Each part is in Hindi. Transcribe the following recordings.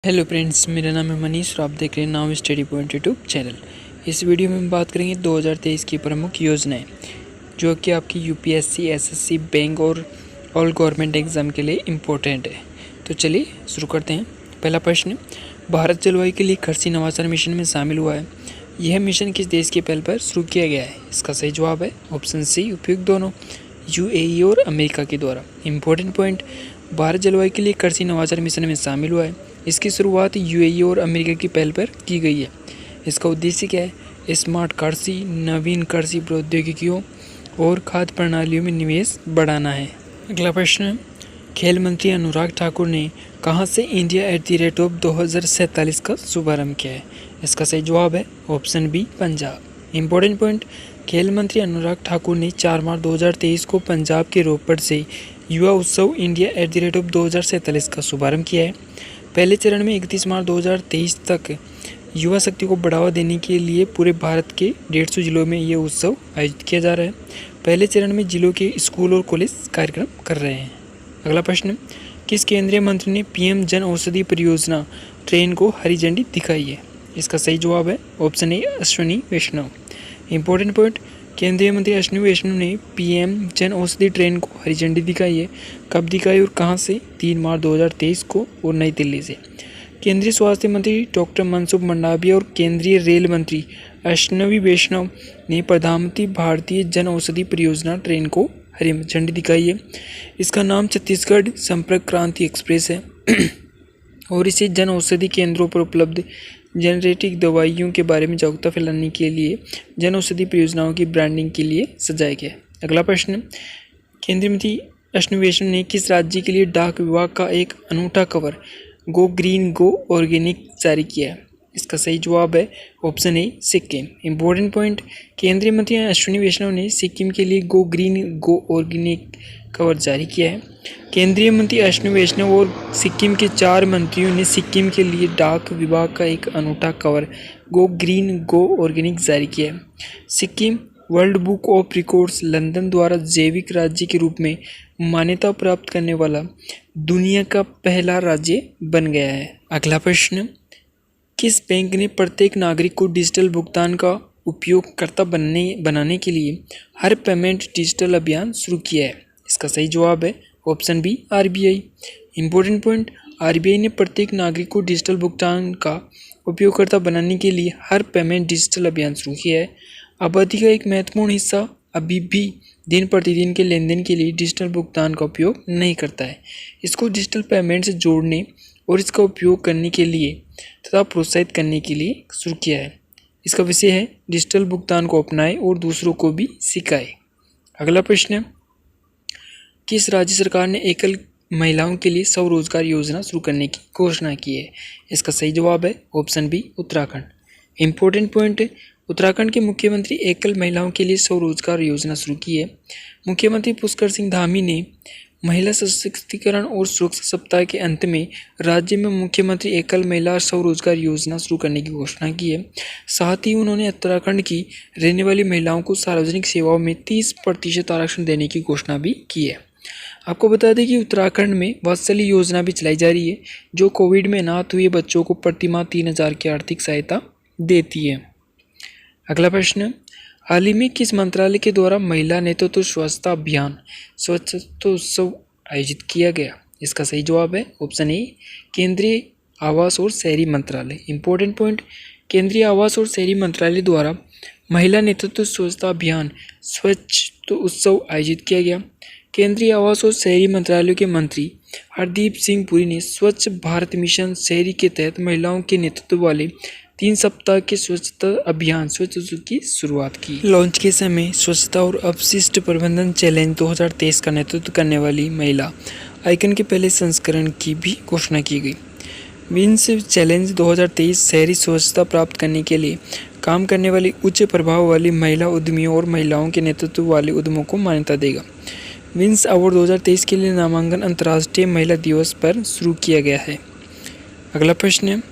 हेलो फ्रेंड्स, मेरा नाम है मनीष और आप देख रहे हैं now study point YouTube channel. इस वीडियो में हम बात करेंगे 2023 की प्रमुख योजनाएं जो कि आपकी यूपीएससी, एसएससी, बैंक और ऑल गवर्नमेंट एग्जाम के लिए इम्पोर्टेंट है। तो चलिए शुरू करते हैं। पहला प्रश्न, भारत जलवायु के लिए कृषि नवाचार मिशन में शामिल हुआ है। यह मिशन किस देश के पहल पर शुरू किया गया है? इसका सही जवाब है ऑप्शन सी, उपयुक्त दोनों, यूएई और अमेरिका के द्वारा। इंपॉर्टेंट पॉइंट, भारत जलवायु के लिए कृषि नवाचार मिशन में शामिल हुआ है। इसकी शुरुआत यूएई और अमेरिका की पहल पर की गई है। इसका उद्देश्य क्या है? स्मार्ट कृषि, नवीन कृषि प्रौद्योगिकियों और खाद्य प्रणालियों में निवेश बढ़ाना है। अगला प्रश्न, खेल मंत्री अनुराग ठाकुर ने कहां से India@2047 का शुभारंभ किया है? इसका सही जवाब है option B, Punjab. Important point, खेल मंत्री अनुराग ठाकुर ने 4 मार्च 2023 को पंजाब के रोपड़ से युवा उत्सव India@2047 का शुभारंभ किया है। पहले चरण में 31 मार्च 2023 तक युवा शक्ति को बढ़ावा देने के लिए पूरे भारत के 150 जिलों में ये उत्सव आयोजित किया जा रहा है। पहले चरण में जिलों के स्कूल और कॉलेज कार्यक्रम कर रहे हैं। अगला प्रश्न, किस केंद्रीय मंत्री ने पीएम जन औषधि परियोजना ट्रेन को हरी झंडी दिखाई है? इसका सही जवाब है option A, Ashwini Vaishnaw. Important point, केंद्रीय मंत्री अश्विनी वैष्णव ने पीएम जन औषधि ट्रेन को हरी झंडी दिखाई है। कब दिखाई और कहां से? 3 मार्च 2023 को और नई दिल्ली से। केंद्रीय स्वास्थ्य मंत्री डॉक्टर मनसुख मंडाविया और केंद्रीय रेल मंत्री अश्विनी वैष्णव ने प्रधानमंत्री भारतीय जन औषधि परियोजना ट्रेन को हरी झंडी दिखाई है। इसका नाम छत्तीसगढ़ संपर्क क्रांति एक्सप्रेस है और इसे जन औषधि केंद्रों पर उपलब्ध जेनेरिक दवाइयों के बारे में जागरूकता फैलाने के लिए जन औषधि परियोजनाओं की ब्रांडिंग के लिए सजाया गया। अगला प्रश्न, केंद्रीय मंत्री अश्विनी वैष्णव ने किस राज्य के लिए डाक विभाग का एक अनूठा कवर गो ग्रीन गो ऑर्गेनिक जारी किया है? इसका सही जवाब है ऑप्शन ए, सिक्किम। इंपॉर्टेंट पॉइंट, केंद्रीय मंत्री अश्विनी वैष्णव ने सिक्किम के लिए गो ग्रीन गो ऑर्गेनिक कवर जारी किया है। केंद्रीय मंत्री अश्विनी वैष्णव और सिक्किम के 4 मंत्रियों ने सिक्किम के लिए डाक विभाग का एक अनूठा कवर गो ग्रीन गो ऑर्गेनिक जारी किया है। Sikkim world book of records London द्वारा जैविक राज्य के रूप में मान्यता प्राप्त करने वाला दुनिया का पहला राज्य बन गया है। अगला प्रश्न, किस बैंक ने प्रत्येक नागरिक को डिजिटल भुगतान का उपयोगकर्ता बनाने के लिए हर पेमेंट डिजिटल अभियान शुरू किया है? इसका सही जवाब है option B, RBI. Important point, RBI ने प्रत्येक नागरिक को डिजिटल भुगतान का उपयोगकर्ता बनाने के लिए हर पेमेंट डिजिटल अभियान शुरू किया है। आबादी का एक महत्वपूर्ण हिस्सा अभी भी दिन प्रतिदिन के लेनदेन के लिए डिजिटल भुगतान का उपयोग नहीं करता है। इसको डिजिटल पेमेंट से जोड़ने और इसका उपयोग करने के लिए तथा प्रोत्साहित करने के लिए शुरू किया है। इसका विषय है डिजिटल भुगतान को अपनाएं और दूसरों को भी सिखाएं। अगला प्रश्न, किस राज्य सरकार ने एकल महिलाओं के लिए स्वरोजगार योजना शुरू करने की घोषणा की है? इसका सही जवाब है option B, Uttarakhand. Important point, Uttarakhand के मुख्यमंत्री एकल महिलाओं के लिए स्वरोजगार योजना शुरू की है। मुख्यमंत्री पुष्कर सिंह धामी ने महिला सशक्तिकरण और सुरक्षा सप्ताह के अंत में राज्य में मुख्यमंत्री एकल महिला स्वरोजगार योजना शुरू करने की घोषणा की है। साथ ही उन्होंने उत्तराखंड की रहने वाली महिलाओं को सार्वजनिक सेवाओं में 30% आरक्षण देने की घोषणा भी की है। आपको बता दें कि उत्तराखंड में वात्सल्य योजना भी चलाई जा रही है जो कोविड में अनाथ हुए बच्चों को प्रतिमाह 3000 की आर्थिक सहायता देती है। अगला प्रश्न, हाल ही में किस मंत्रालय के द्वारा महिला नेतृत्व स्वच्छता अभियान स्वच्छतोत्सव आयोजित किया गया? इसका सही जवाब है ऑप्शन ए, केंद्रीय आवास और शहरी मंत्रालय। इंपॉर्टेंट पॉइंट, केंद्रीय आवास और शहरी मंत्रालय द्वारा महिला नेतृत्व स्वच्छता अभियान स्वच्छतोत्सव आयोजित किया गया। केंद्रीय आवास और शहरी मंत्रालय के मंत्री हरदीप सिंह पुरी ने स्वच्छ भारत मिशन शहरी के तहत महिलाओं के नेतृत्व वाले 3 सप्ताह के स्वच्छता अभियान स्वच्छता की शुरुआत की। लॉन्च के समय स्वच्छता और अपशिष्ट प्रबंधन चैलेंज 2023 का नेतृत्व करने वाली महिला आइकन के पहले संस्करण की भी घोषणा की गई। विंस चैलेंज 2023 शहरी स्वच्छता प्राप्त करने के लिए काम करने वाली उच्च प्रभाव वाली महिला उद्यमियों और महिलाओं के नेतृत्व वाले उद्यमों को मान्यता देगा। विंस अवार्ड 2023 के लिए नामांकन अंतर्राष्ट्रीय महिला दिवस पर शुरू किया गया है। अगला प्रश्न,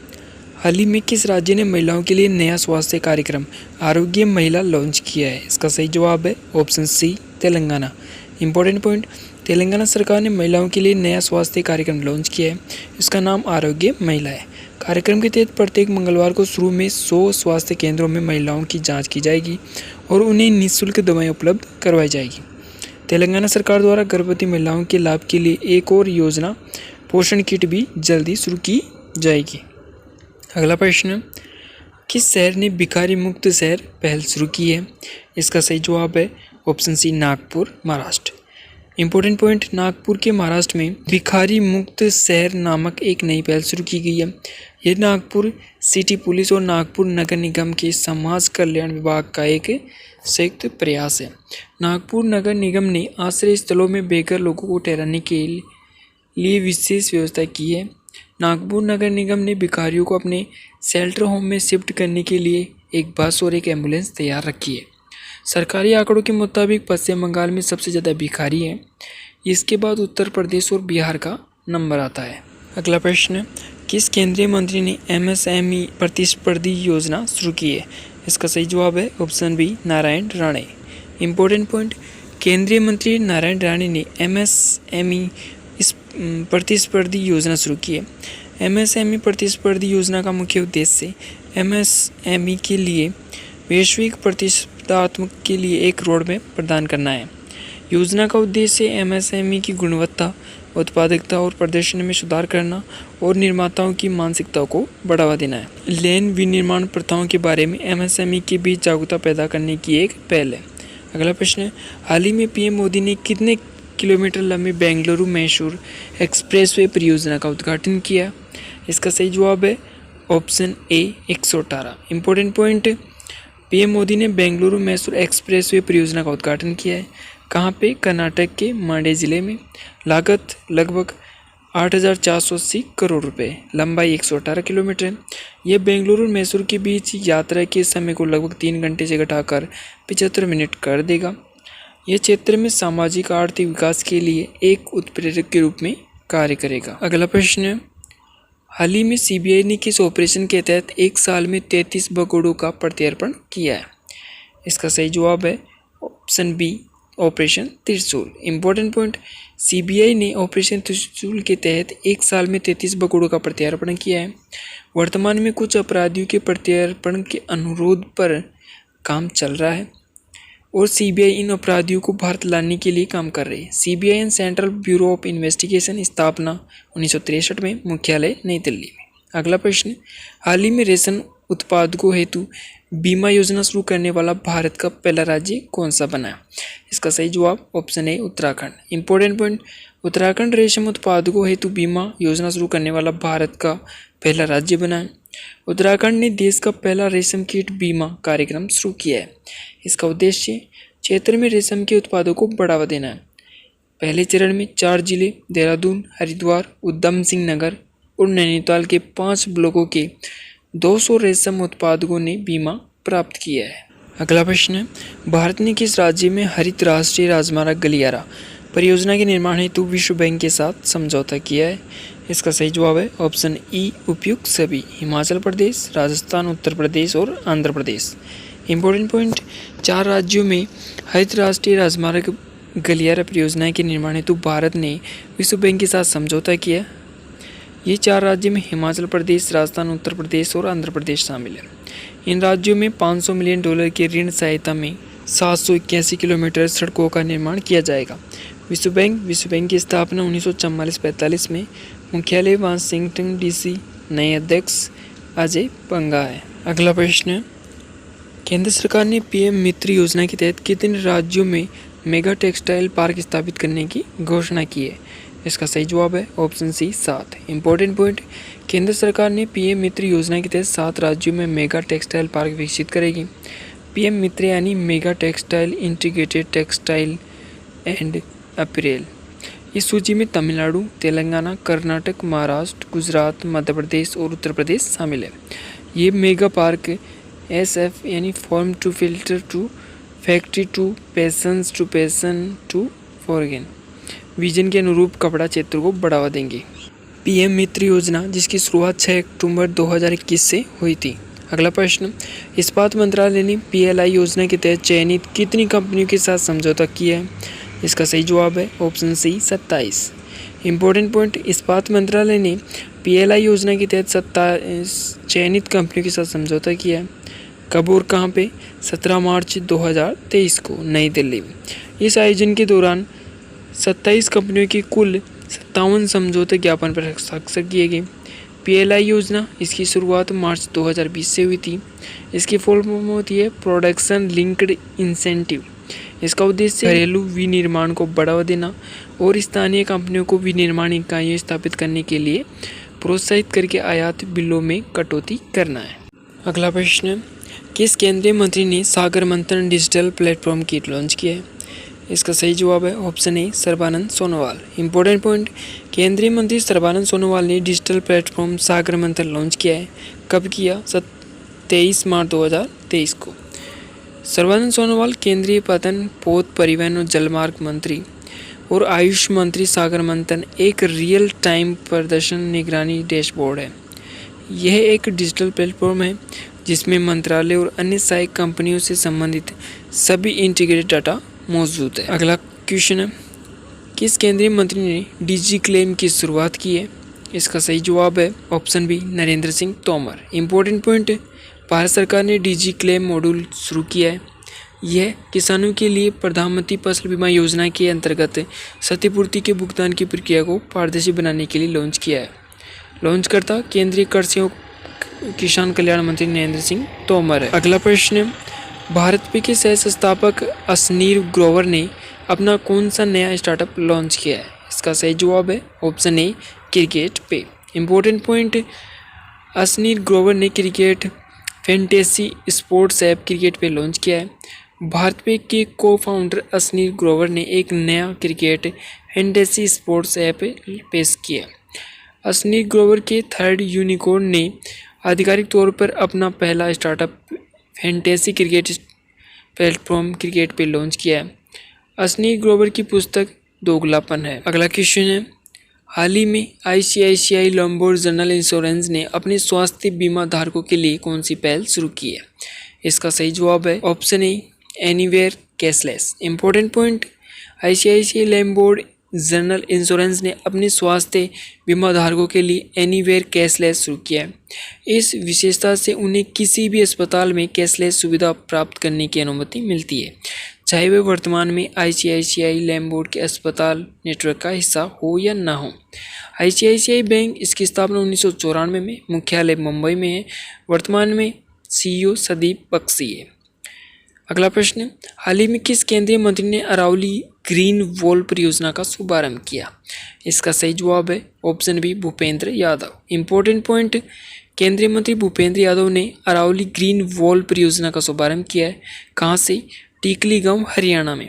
हाल ही में किस राज्य ने महिलाओं के लिए नया स्वास्थ्य कार्यक्रम आरोग्य महिला लॉन्च किया है? इसका सही जवाब है option C, Telangana. Important point, Telangana सरकार ने महिलाओं के लिए नया स्वास्थ्य कार्यक्रम लॉन्च किया है। इसका नाम आरोग्य महिला है। कार्यक्रम के तहत प्रत्येक मंगलवार को शुरू में 100 स्वास्थ्य केंद्रों में महिलाओं की जांच की जाएगी और उन्हें निःशुल्क दवाएं उपलब्ध करवाई जाएगी। तेलंगाना सरकार द्वारा गर्भवती महिलाओं के लाभ के लिए एक और योजना पोषण किट भी जल्दी शुरू की जाएगी। अगला प्रश्न, किस शहर ने भिखारी मुक्त शहर पहल शुरू की है? इसका सही जवाब है option C, Nagpur, Maharashtra. Important point, Nagpur के महाराष्ट्र में भिखारी मुक्त शहर नामक एक नई पहल शुरू की गई है। यह नागपुर सिटी पुलिस और नागपुर नगर निगम के समाज कल्याण विभाग का एक संयुक्त प्रयास है। नागपुर नगर निगम ने आश्रय स्थलों में बेघर लोगों को ठहराने के लिए विशेष व्यवस्था की है। नागपुर नगर निगम ने भिखारियों को अपने शेल्टर होम में शिफ्ट करने के लिए एक बस और एक एम्बुलेंस तैयार रखी है। सरकारी आंकड़ों के मुताबिक पश्चिम बंगाल में सबसे ज़्यादा भिखारी हैं। इसके बाद उत्तर प्रदेश और बिहार का नंबर आता है। अगला प्रश्न, किस केंद्रीय मंत्री ने MSME प्रतिस्पर्धी योजना शुरू की है? इसका सही जवाब है option B, Narayan Rane. Important point, केंद्रीय मंत्री नारायण राणे ने MSME प्रतिस्पर्धी योजना शुरू की है। MSME प्रतिस्पर्धी योजना का मुख्य उद्देश्य MSME के लिए वैश्विक प्रतिस्पर्धात्मक के लिए एक रोडमैप प्रदान करना है। योजना का उद्देश्य MSME की गुणवत्ता, उत्पादकता और प्रदर्शन में सुधार करना और निर्माताओं की मानसिकताओं को बढ़ावा देना है। लेन विनिर्माण प्रथाओं के बारे में MSME के बीच जागरूकता पैदा करने की एक पहल है। अगला प्रश्न, हाल ही में PM मोदी ने कितने किलोमीटर लंबी बेंगलुरु मैसूर एक्सप्रेसवे परियोजना का उद्घाटन किया? इसका सही जवाब है ऑप्शन ए, 118। इंपॉर्टेंट पॉइंट, PM मोदी ने बेंगलुरु मैसूर एक्सप्रेसवे परियोजना का उद्घाटन किया है। कहाँ पे? कर्नाटक के मांडे जिले में। लागत लगभग 8,480 करोड़ रुपए, लंबाई 118 किलोमीटर है। यह बेंगलुरु और मैसूर के बीच यात्रा के समय को लगभग 3 घंटे से घटाकर 75 मिनट कर देगा। यह क्षेत्र में सामाजिक आर्थिक विकास के लिए एक उत्प्रेरक के रूप में कार्य करेगा। अगला प्रश्न, हाल ही में CBI ने किस ऑपरेशन के तहत एक साल में 33 बगोड़ों का प्रत्यर्पण किया है? इसका सही जवाब है ऑप्शन बी, ऑपरेशन त्रिशूल। इंपॉर्टेंट पॉइंट, CBI ने ऑपरेशन त्रिशूल के तहत एक साल में 33 बगोड़ों का प्रत्यर्पण किया है। वर्तमान में कुछ अपराधियों के प्रत्यर्पण के अनुरोध पर काम चल रहा है और CBI इन अपराधियों को भारत लाने के लिए काम कर रही है। CBI and central bureau of investigation स्थापना 1963 में, मुख्यालय नई दिल्ली में। अगला प्रश्न, हाल ही में रेशम उत्पादकों हेतु बीमा योजना शुरू करने वाला भारत का पहला राज्य कौन सा बना है? इसका सही जवाब option A, Uttarakhand. Important point, Uttarakhand रेशम उत्पादकों हेतु बीमा योजना शुरू करने वाला भारत का पहला राज्य बना है। उत्तराखंड ने देश का पहला रेशम कीट बीमा कार्यक्रम शुरू किया है। इसका उद्देश्य क्षेत्र में रेशम के उत्पादों को बढ़ावा देना है। पहले चरण में 4 जिले देहरादून, हरिद्वार, उधम सिंह नगर और नैनीताल के 5 ब्लॉकों के 200 रेशम उत्पादकों ने बीमा प्राप्त किया है। अगला प्रश्न है, भारत ने किस राज्य में हरित राष्ट्रीय राजमार्ग गलियारा परियोजना के निर्माण हेतु विश्व बैंक के साथ समझौता किया है? इसका सही जवाब है ऑप्शन ई, उपयुक्त सभी, हिमाचल प्रदेश, राजस्थान, उत्तर प्रदेश और आंध्र प्रदेश। इंपॉर्टेंट पॉइंट, 4 राज्यों में हरित राष्ट्रीय राजमार्ग गलियारा परियोजना के निर्माण हेतु भारत ने विश्व बैंक के साथ समझौता किया। ये 4 राज्य में हिमाचल प्रदेश, राजस्थान, उत्तर प्रदेश और आंध्र प्रदेश शामिल है। इन राज्यों में $500 मिलियन के ऋण सहायता में 781 किलोमीटर सड़कों का निर्माण किया जाएगा। विश्व बैंक की स्थापना 1944-45 में, मुख्यालय वाशिंगटन DC, नए अध्यक्ष अजय पंगा है। अगला प्रश्न, केंद्र सरकार ने PM मित्र योजना के तहत कितने राज्यों में मेगा टेक्सटाइल पार्क स्थापित करने की घोषणा की है? इसका सही जवाब है ऑप्शन सी, 7। इंपॉर्टेंट पॉइंट, केंद्र सरकार ने PM मित्र योजना के तहत 7 राज्यों में मेगा टेक्सटाइल पार्क विकसित करेगी। PM मित्र यानी mega textile integrated textile and apparel. इस सूची में तमिलनाडु, तेलंगाना, कर्नाटक, महाराष्ट्र, गुजरात, मध्य प्रदेश और उत्तर प्रदेश शामिल है। ये मेगा पार्क SF यानी farm to fibre to factory to fashion to foreign vision के अनुरूप कपड़ा क्षेत्र को बढ़ावा देंगे। PM मित्र योजना जिसकी शुरुआत 6 अक्टूबर 2021 से हुई थी। अगला प्रश्न, इस्पात मंत्रालय ने PLI योजना के तहत चयनित कितनी कंपनियों के साथ समझौता किया है? इसका सही जवाब है ऑप्शन सी, 27। इम्पोर्टेंट पॉइंट, इस्पात मंत्रालय ने PLI योजना के तहत 27 चयनित कंपनियों के साथ समझौता किया है। कब और कहाँ पे? 17 मार्च 2023 को नई दिल्ली में। इस आयोजन के दौरान 27 कंपनियों की कुल 57 समझौते ज्ञापन पर हस्ताक्षर किए गए। PLI योजना, इसकी शुरुआत मार्च 2020 से हुई थी। इसकी फुल फॉर्म होती है प्रोडक्शन लिंक्ड इंसेंटिव। इसका उद्देश्य घरेलू विनिर्माण को बढ़ावा देना और स्थानीय कंपनियों को विनिर्माण इकाइयाँ स्थापित करने के लिए प्रोत्साहित करके आयात बिलों में कटौती करना है। अगला प्रश्न, किस केंद्रीय मंत्री ने सागर मंथन डिजिटल प्लेटफॉर्म किट लॉन्च किया है? इसका सही जवाब है ऑप्शन ए सर्बानंद सोनोवाल। इंपॉर्टेंट पॉइंट, केंद्रीय मंत्री सर्बानंद सोनोवाल ने डिजिटल प्लेटफॉर्म सागर मंथन लॉन्च किया है। कब किया? 23 मार्च 2023 को। सर्बानंद सोनोवाल केंद्रीय पतन, पोत, परिवहन और जलमार्ग मंत्री और आयुष मंत्री। सागर मंथन एक रियल टाइम प्रदर्शन निगरानी डैशबोर्ड है। यह एक डिजिटल प्लेटफॉर्म है जिसमें मंत्रालय और अन्य सहायक कंपनियों से संबंधित सभी इंटीग्रेटेड डाटा मौजूद है। अगला क्वेश्चन है, किस केंद्रीय मंत्री ने डिजी क्लेम की शुरुआत की है? इसका सही जवाब है option B Narendra Singh Tomar. Important point, Bharat सरकार ने डिजी क्लेम मॉड्यूल शुरू किया है। यह किसानों के लिए प्रधानमंत्री फसल बीमा योजना के अंतर्गत क्षतिपूर्ति के भुगतान की प्रक्रिया को पारदर्शी बनाने के लिए लॉन्च किया है। लॉन्चकर्ता केंद्रीय कृषि और किसान कल्याण मंत्री नरेंद्र सिंह तोमर है। अगला प्रश्न, भारत पे के सह संस्थापक असनीर ग्रोवर ने अपना कौन सा नया स्टार्टअप लॉन्च किया है? इसका सही जवाब है ऑप्शन ए क्रिकेट पे। इंपॉर्टेंट पॉइंट, असनीर ग्रोवर ने cricket fantasy sports app cricket पे लॉन्च किया है। भारत पे के को फाउंडर असनीर ग्रोवर ने एक नया क्रिकेट फैंटेसी स्पोर्ट्स ऐप पेश किया। असनीर ग्रोवर के थर्ड यूनिकॉर्न ने आधिकारिक तौर पर अपना पहला startup fantasy cricket platform cricket पे लॉन्च किया है। असनीर ग्रोवर की पुस्तक दोगलापन है। अगला क्वेश्चन है, हाल ही में ICICI लोम्बार्ड जनरल इंश्योरेंस ने अपने स्वास्थ्य बीमा धारकों के लिए कौन सी पहल शुरू की है? इसका सही जवाब है ऑप्शन ए anywhere cashless. Important point, ICICI Lombard general insurance ने अपने स्वास्थ्य बीमा धारकों के लिए एनीवेयर कैशलेस शुरू किया है। इस विशेषता से उन्हें किसी भी अस्पताल में कैशलेस सुविधा प्राप्त करने की अनुमति मिलती है, चाहे वे वर्तमान में ICICI लोम्बार्ड के अस्पताल नेटवर्क का हिस्सा हो या ना हो। ICICI बैंक, इसकी स्थापना 1994 में, मुख्यालय मुंबई में है। वर्तमान में CEO संदीप बख्शी है। अगला प्रश्न, हाल ही में किस केंद्रीय मंत्री ने अरावली ग्रीन वॉल परियोजना का शुभारंभ किया? इसका सही जवाब है option B Bhupender Yadav. Important point, केंद्रीय मंत्री भूपेंद्र यादव ने अरावली ग्रीन वॉल परियोजना का शुभारंभ किया है। कहाँ से? टीकली गांव, हरियाणा में।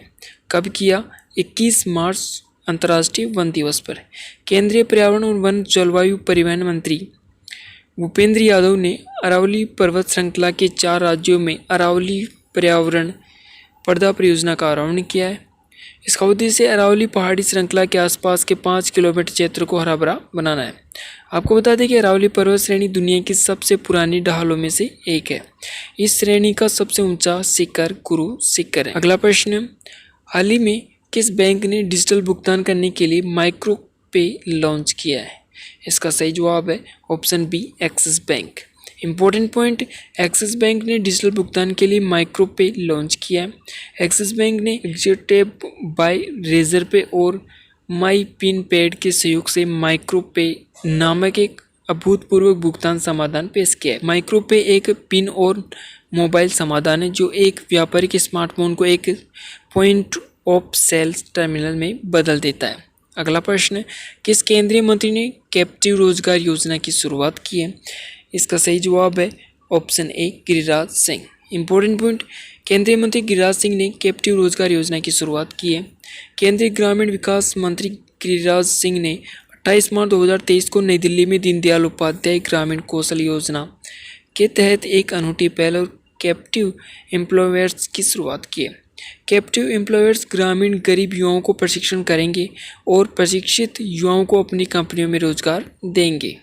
कब किया? 21 मार्च अंतर्राष्ट्रीय वन दिवस पर। केंद्रीय पर्यावरण और वन जलवायु परिवहन मंत्री भूपेंद्र यादव ने अरावली पर्वत श्रृंखला के 4 राज्यों में अरावली पर्यावरण पर्दा परियोजना का आरंभ किया है। इसका उद्देश्य अरावली पहाड़ी श्रृंखला के आसपास के 5 किलोमीटर क्षेत्र को हरा भरा बनाना है। आपको बता दें कि अरावली पर्वत श्रेणी दुनिया की सबसे पुरानी ढालों में से एक है। इस श्रेणी का सबसे ऊंचा शिखर गुरु शिखर है। अगला प्रश्न, हाल ही में किस बैंक ने डिजिटल भुगतान करने के लिए माइक्रो पे लॉन्च किया है? इसका सही जवाब है option B Axis bank. Important point, Axis bank ने डिजिटल भुगतान के लिए माइक्रो पे लॉन्च किया है। एक्सिस बैंक ने exit tap by Razorpay और माई पिन पैड के सहयोग से माइक्रो पे नामक एक अभूतपूर्व भुगतान समाधान पेश किया है। माइक्रो पे एक पिन और मोबाइल समाधान है जो एक व्यापारिक स्मार्टफोन को एक पॉइंट ऑफ सेल्स टर्मिनल में बदल देता है। अगला प्रश्न, किस केंद्रीय मंत्री ने कैप्टिव रोजगार योजना की शुरुआत की है? इसका सही जवाब है ऑप्शन ए गिरिराज सिंह। इंपॉर्टेंट पॉइंट, केंद्रीय मंत्री गिरिराज सिंह ने कैप्टिव रोजगार योजना की शुरुआत की है। केंद्रीय ग्रामीण विकास मंत्री गिरिराज सिंह ने 28 मार्च 2023 को नई दिल्ली में दीनदयाल उपाध्याय ग्रामीण कौशल योजना के तहत एक अनूठी पहल और कैप्टिव एम्प्लॉयर्स की शुरुआत की है। कैप्टिव एम्प्लॉयर्स ग्रामीण गरीब युवाओं को प्रशिक्षण करेंगे और प्रशिक्षित युवाओं को अपनी कंपनियों में रोजगार देंगे।